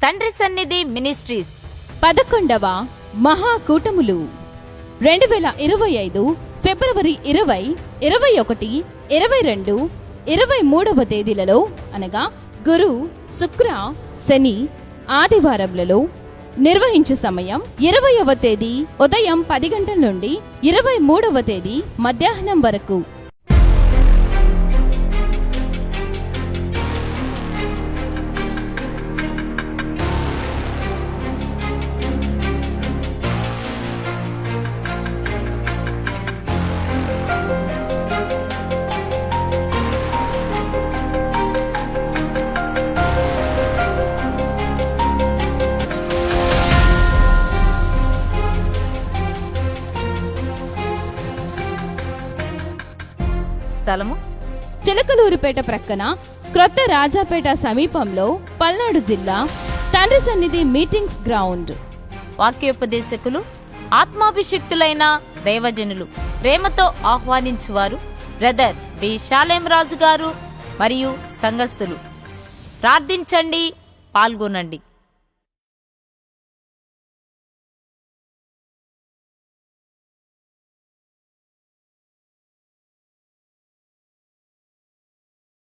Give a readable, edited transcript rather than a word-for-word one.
తండ్రి సన్నిధి మినిస్ట్రీస్ 11వ మహాకూటములు 2025 ఫిబ్రవరి 20, 21, 22, 23వ తేదీలలో అనగా గురు, శుక్ర, శని ఆదివారములలో నిర్వహించు సమయం 20వ తేదీ ఉదయం 10 గంటల నుండి 23వ తేదీ మధ్యాహ్నం వరకు. స్థలము చిలకలూరుపేట ప్రక్కన క్రొత్త రాజాపేట సమీపంలో పల్నాడు జిల్లా తండ్రి సన్నిధి మీటింగ్స్ గ్రౌండ్. వాక్యోపదేశకులు ఆత్మాభిషిక్తులైన దైవజనులు ప్రేమతో ఆహ్వానించువారు బ్రదర్ బి షాలేం రాజు గారు మరియు సంఘస్థులు. ప్రార్థించండి, పాల్గొనండి.